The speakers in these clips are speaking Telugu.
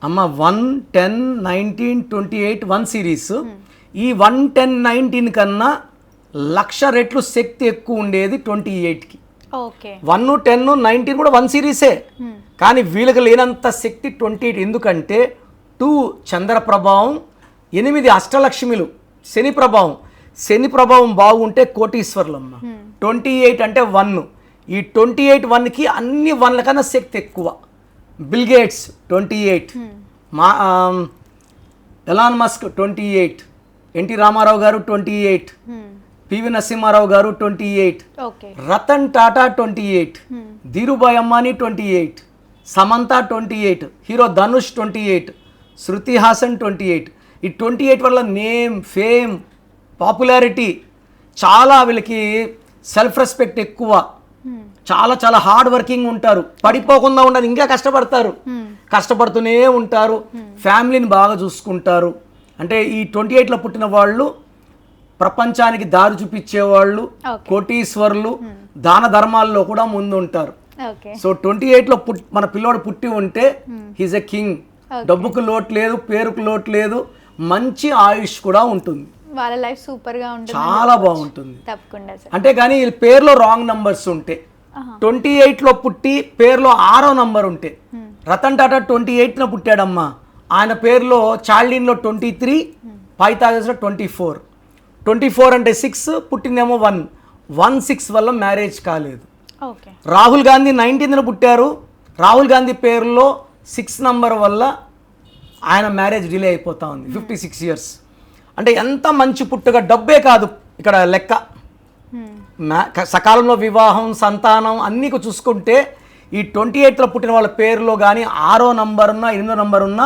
అమ్మ 1, 10, 19, 28 1 సిరీస్. ఈ 1, 10, 19 కన్నా 1,00,000 రెట్లు శక్తి ఎక్కువ ఉండేది 28కి. 1, 10, 19 కూడా 1 సిరీసే, కానీ వీళ్ళకి లేనంత శక్తి 28. ఎందుకంటే 2 చంద్ర ప్రభావం, 8 అష్టలక్ష్మిలు శని ప్రభావం. శని ప్రభావం బాగుంటే కోటీశ్వర్లమ్మ. 28 అంటే 1. ఈ 28 1కి అన్ని 1ల కన్నా శక్తి ఎక్కువ. Bill Gates 28, Elon Musk 28, NT Ramarao గారు 28, పివి నరసింహారావు గారు 28, రతన్ టాటా 28, ధీరుభాయ్ అంబానీ 28, సమంత 28, హీరో ధనుష్ 28, శృతి హాసన్ 28. ఈ 28 వల్ల నేమ్, ఫేమ్, పాపులారిటీ చాలా, వీళ్ళకి సెల్ఫ్ రెస్పెక్ట్ ఎక్కువ, చాలా చాలా హార్డ్ వర్కింగ్ ఉంటారు, పడిపోకుండా ఉండదు, ఇంకా కష్టపడతారు, కష్టపడుతూనే ఉంటారు, ఫ్యామిలీని బాగా చూసుకుంటారు. అంటే ఈ 28లో పుట్టిన వాళ్ళు ప్రపంచానికి దారి చూపించేవాళ్ళు, కోటీశ్వరులు, దాన ధర్మాల్లో కూడా ముందు ఉంటారు. సో 28లో మన పిల్లోడు పుట్టి ఉంటే హీజ్ ఎ కింగ్. డబ్బుకు లోటు లేదు, పేరుకు లోటు లేదు, మంచి ఆయుష్ కూడా ఉంటుంది, వాళ్ళ లైఫ్ సూపర్ గా ఉంటుంది, చాలా బాగుంటుంది. తప్పకుండా. అంటే కానీ వీళ్ళ పేరులో రాంగ్ నంబర్స్ ఉంటే, 28లో పుట్టి పేరులో 6వ నంబర్ ఉంటే, రతన్ టాటా 28న పుట్టాడమ్మా, ఆయన పేరులో చార్లిన్లో 23, పైథాగరస్లో 24. 24 అంటే 6, పుట్టిందేమో 1. 1, 6 వల్ల మ్యారేజ్ కాలేదు. రాహుల్ గాంధీ 19న పుట్టారు, రాహుల్ గాంధీ పేరులో 6 నంబర్ వల్ల ఆయన మ్యారేజ్ డిలే అయిపోతా ఉంది, 56 years. అంటే ఎంత మంచి పుట్టుక, డబ్బే కాదు ఇక్కడ లెక్క, సకాలంలో వివాహం, సంతానం అన్నీ చూసుకుంటే ఈ 28లో పుట్టిన వాళ్ళ పేరులో కానీ 6వ నంబర్ ఉన్నా 8వ నంబర్ ఉన్నా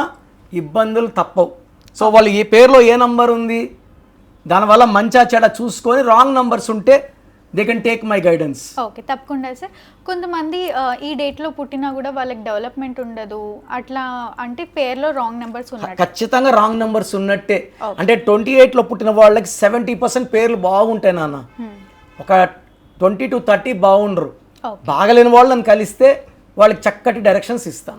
ఇబ్బందులు తప్పవు. సో వాళ్ళు ఏ పేరులో ఏ నంబర్ ఉంది, దానివల్ల మంచా చెడ చూసుకొని, రాంగ్ నంబర్స్ ఉంటే they can take my guidance. Okay, తప్పకుండా సార్. కొంతమంది ఈ డేట్లో పుట్టినా కూడా వాళ్ళకి డెవలప్మెంట్ ఉండదు, అట్లా అంటే పేర్లో రాంగ్ నెంబర్స్ ఉన్నాయి. ఖచ్చితంగా రాంగ్ నెంబర్స్ ఉన్నట్టే. అంటే 28లో పుట్టిన వాళ్ళకి 70% పేర్లు బాగుంటాయి నాన్న, ఒక 20 to 30 బాగుండరు. బాగలేని వాళ్ళు నన్ను కలిస్తే వాళ్ళకి చక్కటి డైరెక్షన్స్ ఇస్తాను.